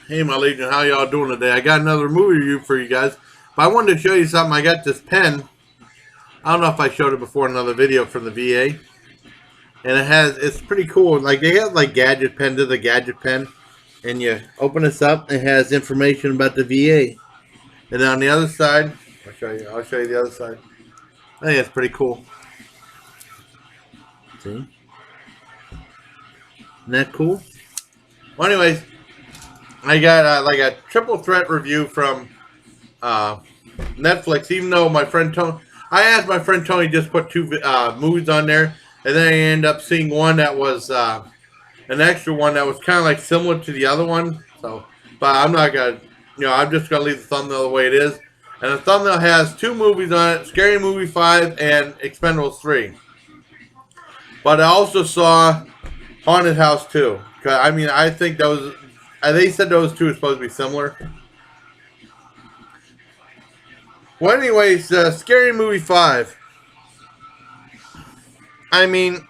Hey, my legion, how y'all doing today? I got another movie review for you guys, but I wanted to show you something. I got this pen. I don't know if I showed it before in another video from the VA, and it's pretty cool. Like they have like gadget pen to the gadget pen, and you open this up, it has information about the VA, and then on the other side, I'll show you the other side. I think it's pretty cool. See, isn't that cool? Well, anyways, I got like a triple threat review from uh, Netflix. Even though my friend Tony, I asked my friend Tony just put two movies on there, and then I ended up seeing one that was an extra one that was kind of like similar to the other one. So, but I'm not gonna, I'm just gonna leave the thumbnail the way it is. And the thumbnail has two movies on it: Scary Movie 5 and Expendables 3. But I also saw Haunted House 2. I mean, I think those. They said those two are supposed to be similar. Well, anyways, Scary Movie 5. I mean,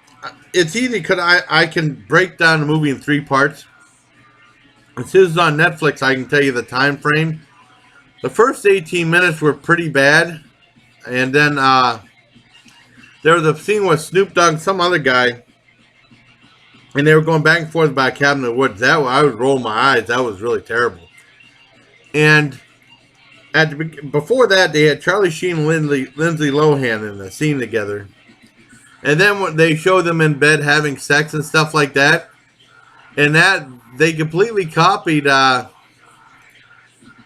it's easy because I can break down the movie in three parts. Since it's on Netflix, I can tell you the time frame. The first 18 minutes were pretty bad. And then there was a scene with Snoop Dogg and some other guy. And they were going back and forth by a cabin in the woods. I would roll my eyes. That was really terrible. And before that, they had Charlie Sheen and Lindsay Lohan in the scene together. And then when they showed them in bed having sex and stuff like that, and that they completely copied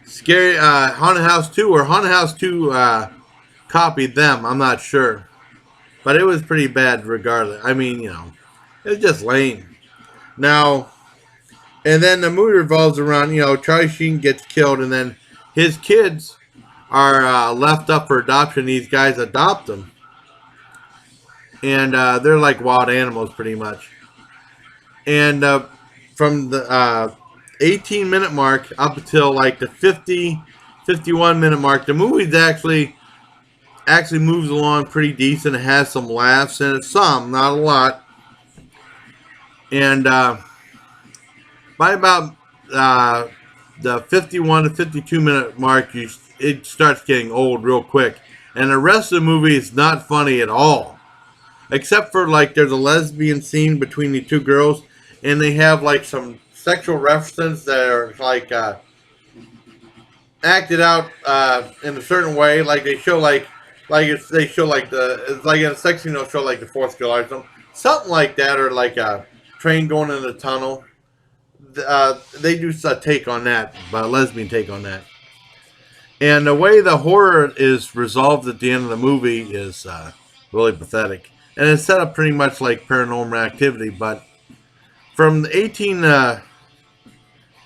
Scary Haunted House 2, or Haunted House 2 copied them. I'm not sure, but it was pretty bad regardless. I mean, it was just lame. Now, and then the movie revolves around Charlie Sheen gets killed, and then his kids are left up for adoption. These guys adopt them. And they're like wild animals pretty much. And from the 18-minute mark up until like the 51-minute mark, the movie actually moves along pretty decent. It has some laughs in it. Some, not a lot. And by about the 51 to 52-minute mark, it starts getting old real quick. And the rest of the movie is not funny at all. Except for like there's a lesbian scene between the two girls, and they have like some sexual references that are like acted out in a certain way. Like they show they show like it's like in a sex scene they'll show like the 4th of July or something like that, or like a train going in a tunnel. They do a take on that, but a lesbian take on that. And the way the horror is resolved at the end of the movie is really pathetic. And it's set up pretty much like Paranormal Activity, but from the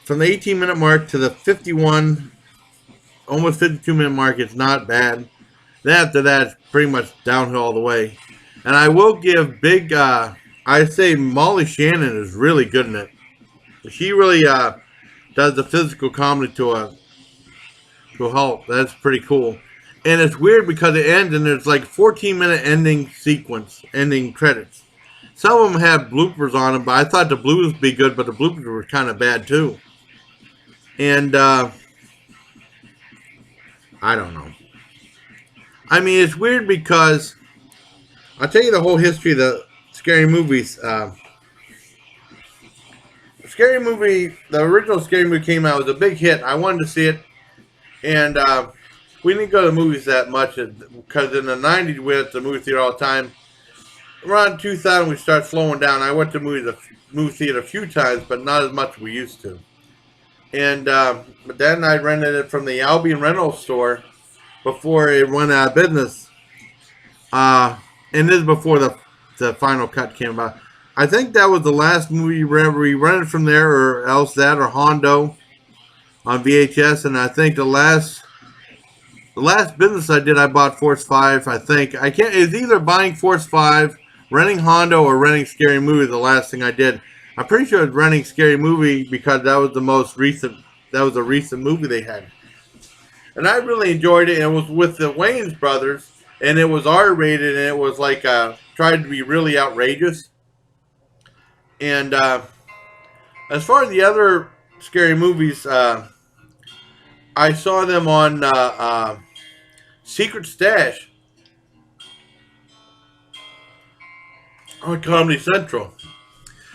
18-minute mark to the 51, almost 52-minute mark, it's not bad. Then after that, it's pretty much downhill all the way. And I will give I say Molly Shannon is really good in it. She really does the physical comedy to a halt. That's pretty cool. And it's weird because it ends and there's like 14-minute ending credits. Some of them have bloopers on them, but I thought the bloopers would be good, but the bloopers were kind of bad too. And I don't know. I mean, it's weird because I'll tell you the whole history of the scary movies. The original Scary Movie came out. It was a big hit. I wanted to see it. And we didn't go to the movies that much because in the 90s we went to the movie theater all the time. Around 2000 we started slowing down. I went to the movie theater a few times, but not as much as we used to. And but then I rented it from the Albion rental store before it went out of business. And this is before the final cut came about. I think that was the last movie we rented from there, or else that, or Hondo on VHS. And I think the last business I did, I bought Force 5, I think. It's either buying Force 5, renting Hondo, or renting Scary Movie, the last thing I did. I'm pretty sure it was renting Scary Movie because that was a recent movie they had. And I really enjoyed it. And it was with the Wayans brothers, and it was R-rated, and it was like tried to be really outrageous. And as far as the other scary movies. I saw them on Secret Stash on Comedy Central,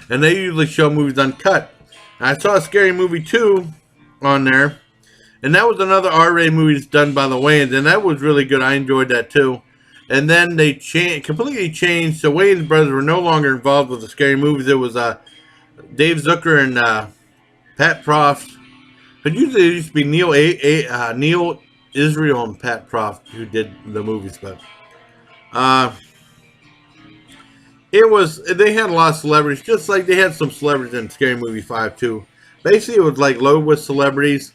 and they usually show movies uncut. And I saw a Scary Movie 2 on there, and that was another R-rated movie that's done by the Wayans, and that was really good. I enjoyed that too. And then they completely changed. The Wayans brothers were no longer involved with the scary movies. It was Dave Zucker and Pat Proft. But usually it used to be Neil Israel and Pat Proft who did the movies. But uh, they had a lot of celebrities, just like they had some celebrities in Scary Movie 5 too. Basically, it was like loaded with celebrities,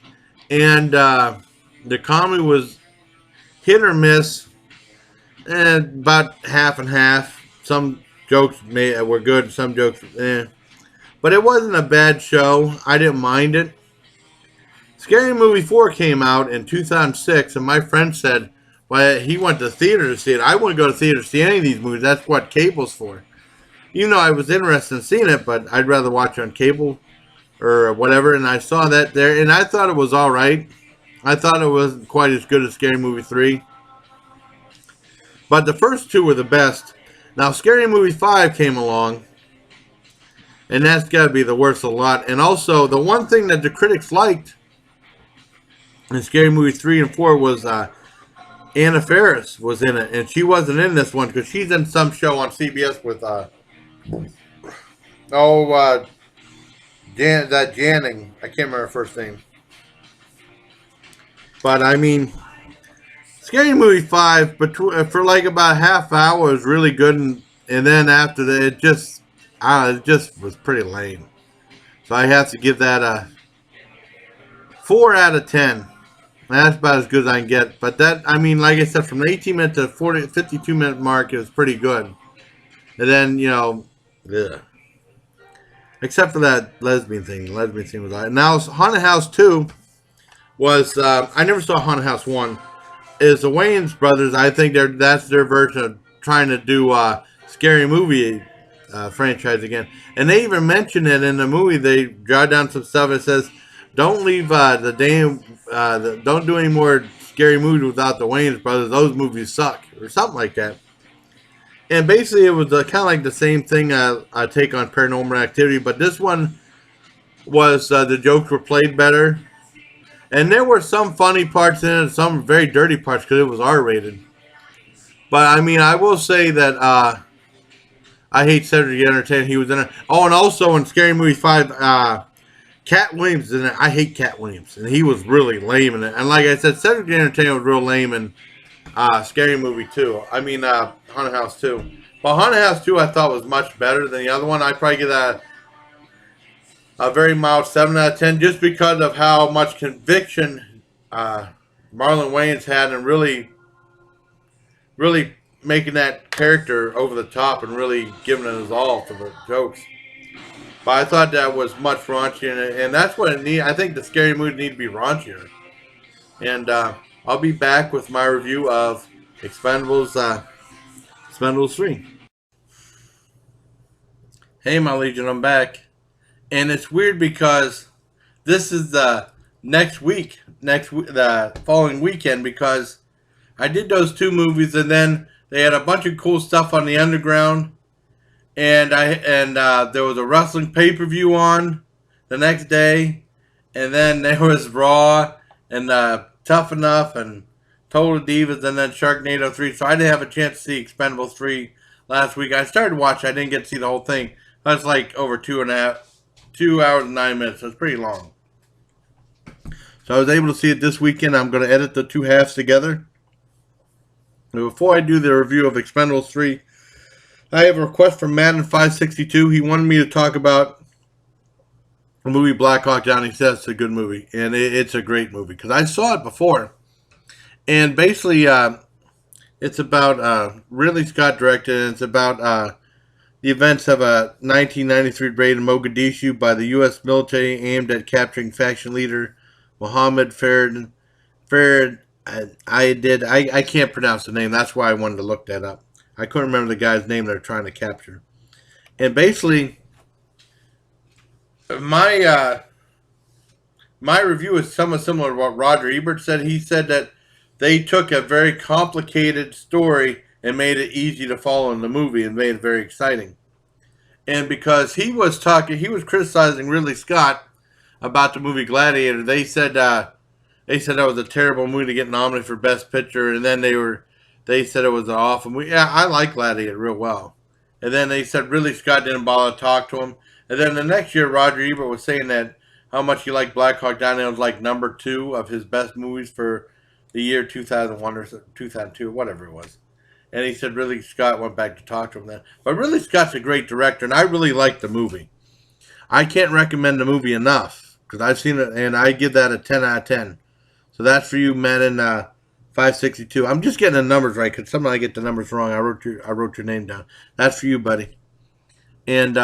and the comedy was hit or miss, and about half and half. Some jokes were good, some jokes, but it wasn't a bad show. I didn't mind it. Scary Movie 4 came out in 2006, and my friend said, well, he went to the theater to see it. I wouldn't go to the theater to see any of these movies. That's what cable's for. You know, I was interested in seeing it, but I'd rather watch it on cable or whatever, and I saw that there, and I thought it was all right. I thought it wasn't quite as good as Scary Movie 3. But the first two were the best. Now, Scary Movie 5 came along, and that's got to be the worst of the lot. And also, the one thing that the critics liked in Scary Movie 3 and 4 was Anna Faris was in it. And she wasn't in this one because she's in some show on CBS with, Janning. I can't remember her first name. But, I mean, Scary Movie 5, for like about a half hour, was really good. And then after that, it just was pretty lame. So I have to give that a 4 out of 10. That's about as good as I can get. But that, I mean, like I said, from the 18-minute to 52-minute mark, it was pretty good. And then, you know, ugh. Except for that lesbian thing. The lesbian thing was all right. Now, Haunted House 2 was, I never saw Haunted House 1. Is the Wayans brothers, I think that's their version of trying to do Scary Movie franchise again. And they even mention it in the movie. They jot down some stuff. It says, don't leave don't do any more scary movies without the Wayans brothers. Those movies suck, or something like that. And basically, it was kind of like the same thing I take on Paranormal Activity, but this one was the jokes were played better, and there were some funny parts in it, some very dirty parts because it was R-rated. But I mean, I will say that I hate Cedric the Entertainer. He was in it. Oh, and also in Scary Movie 5. Cat Williams in it. I hate Cat Williams, and he was really lame in it. And like I said, Cedric the Entertainer was real lame in Scary Movie 2. I mean, Haunted House 2. But Haunted House 2 I thought was much better than the other one. I'd probably give that a very mild 7 out of 10 just because of how much conviction Marlon Wayans had and really making that character over the top and really giving it his all for the jokes. But I thought that was much raunchier, and that's what it needs. I think the scary movies need to be raunchier. And I'll be back with my review of Expendables 3. Hey, my Legion, I'm back. And it's weird because this is the the following weekend, because I did those two movies, and then they had a bunch of cool stuff on the Underground. And there was a wrestling pay-per-view on the next day, and then there was Raw and Tough Enough and Total Divas, and then Sharknado 3. So I didn't have a chance to see Expendables 3 last week. I started watching. I didn't get to see the whole thing. That's like over 2 hours and 9 minutes. So it's pretty long. So I was able to see it this weekend. I'm going to edit the two halves together. But before I do the review of Expendables 3, I have a request from Madden562. He wanted me to talk about the movie Black Hawk Down. He says it's a good movie, and it's a great movie because I saw it before. And basically, it's about Ridley Scott directed, and it's about the events of a 1993 raid in Mogadishu by the U.S. military aimed at capturing faction leader Mohammed Farid. I can't pronounce the name. That's why I wanted to look that up. I couldn't remember the guy's name they're trying to capture. And basically, my my review is somewhat similar to what Roger Ebert said. He said that they took a very complicated story and made it easy to follow in the movie and made it very exciting. And because he was criticizing Ridley Scott about the movie Gladiator. They said that was a terrible movie to get nominated for Best Picture, and then they said it was an awful movie. Yeah, I like Gladiator real well. And then they said Ridley Scott didn't bother to talk to him. And then the next year, Roger Ebert was saying that how much he liked Black Hawk Down. It was like number 2 of his best movies for the year 2001 or 2002, whatever it was. And he said Ridley Scott went back to talk to him then. But Ridley Scott's a great director, and I really like the movie. I can't recommend the movie enough because I've seen it, and I give that a 10 out of 10. So that's for you, Madden 562. I'm just getting the numbers right because sometimes I get the numbers wrong. I wrote your name down. That's for you, buddy. And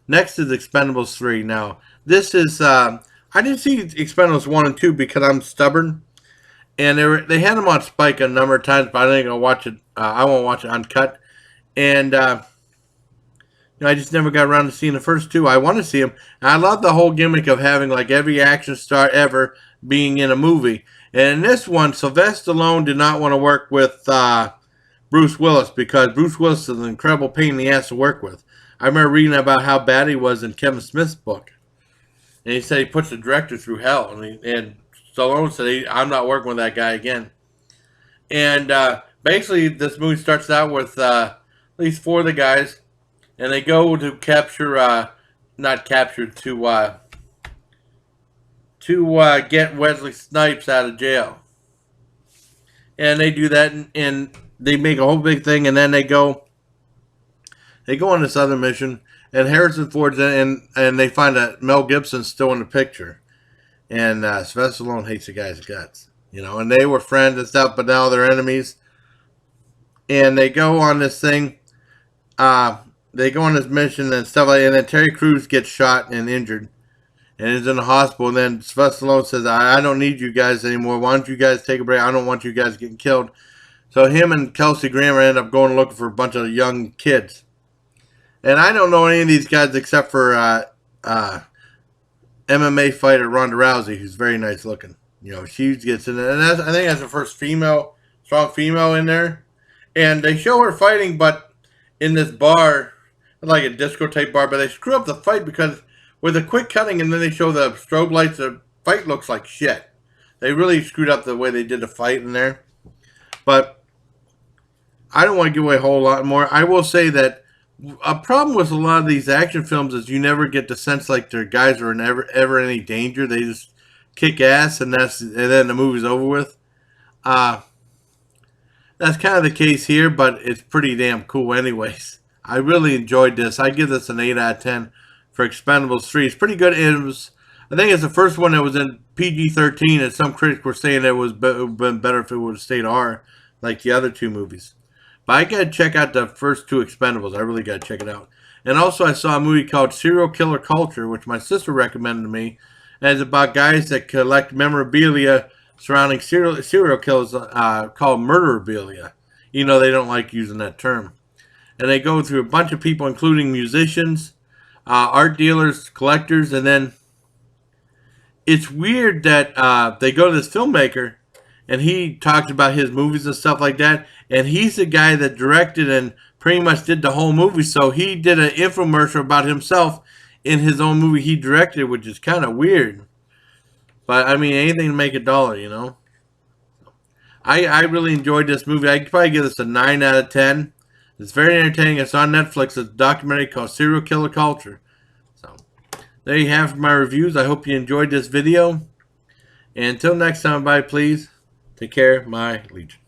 next is Expendables 3. Now, this is I didn't see Expendables 1 and 2 because I'm stubborn. And they had them on Spike a number of times, but I think I'll watch it. I won't watch it uncut. And I just never got around to seeing the first 2. I want to see them. And I love the whole gimmick of having like every action star ever being in a movie. And in this one, Sylvester Stallone did not want to work with Bruce Willis because Bruce Willis is an incredible pain in the ass to work with. I remember reading about how bad he was in Kevin Smith's book. And he said he puts the director through hell. And Stallone said, I'm not working with that guy again. And basically, this movie starts out with at least 4 of the guys. And they go to capture, not capture, to get Wesley Snipes out of jail. And they do that, and they make a whole big thing, and then they go on this other mission, and Harrison Ford's in, and they find that Mel Gibson's still in the picture. And Sylvester Stallone hates the guy's guts, and they were friends and stuff, but now they're enemies. And they go on this thing, they go on this mission and stuff like that, and then Terry Crews gets shot and injured. And is in the hospital, and then Sylvester Stallone says, I don't need you guys anymore. Why don't you guys take a break? I don't want you guys getting killed. So him and Kelsey Grammer end up going looking for a bunch of young kids. And I don't know any of these guys except for MMA fighter Ronda Rousey, who's very nice looking. She gets in there. And I think that's the first strong female in there. And they show her fighting, but in this bar, like a disco type bar, but they screw up the fight because with a quick cutting, and then they show the strobe lights, the fight looks like shit. They really screwed up the way they did the fight in there. But I don't want to give away a whole lot more. I will say that a problem with a lot of these action films is you never get the sense like their guys are in ever any danger. They just kick ass, and then the movie's over with. That's kind of the case here, but it's pretty damn cool anyways. I really enjoyed this. I give this an 8 out of 10. For Expendables 3. It's pretty good. I think it's the first one that was in PG-13, and some critics were saying it would have been better if it would have stayed R, like the other 2 movies. But I got to check out the first 2 Expendables. I really got to check it out. And also I saw a movie called Serial Killer Culture, which my sister recommended to me. And it's about guys that collect memorabilia surrounding serial killers called murderabilia. They don't like using that term. And they go through a bunch of people, including musicians, art dealers, collectors, and then it's weird that they go to this filmmaker and he talks about his movies and stuff like that, and he's the guy that directed and pretty much did the whole movie, so he did an infomercial about himself in his own movie he directed, which is kind of weird. But, I mean, anything to make $1, I really enjoyed this movie. I could probably give this a 9 out of 10. It's very entertaining. It's on Netflix. It's a documentary called Serial Killer Culture. So, there you have my reviews. I hope you enjoyed this video. And until next time, bye, please. Take care, my legion.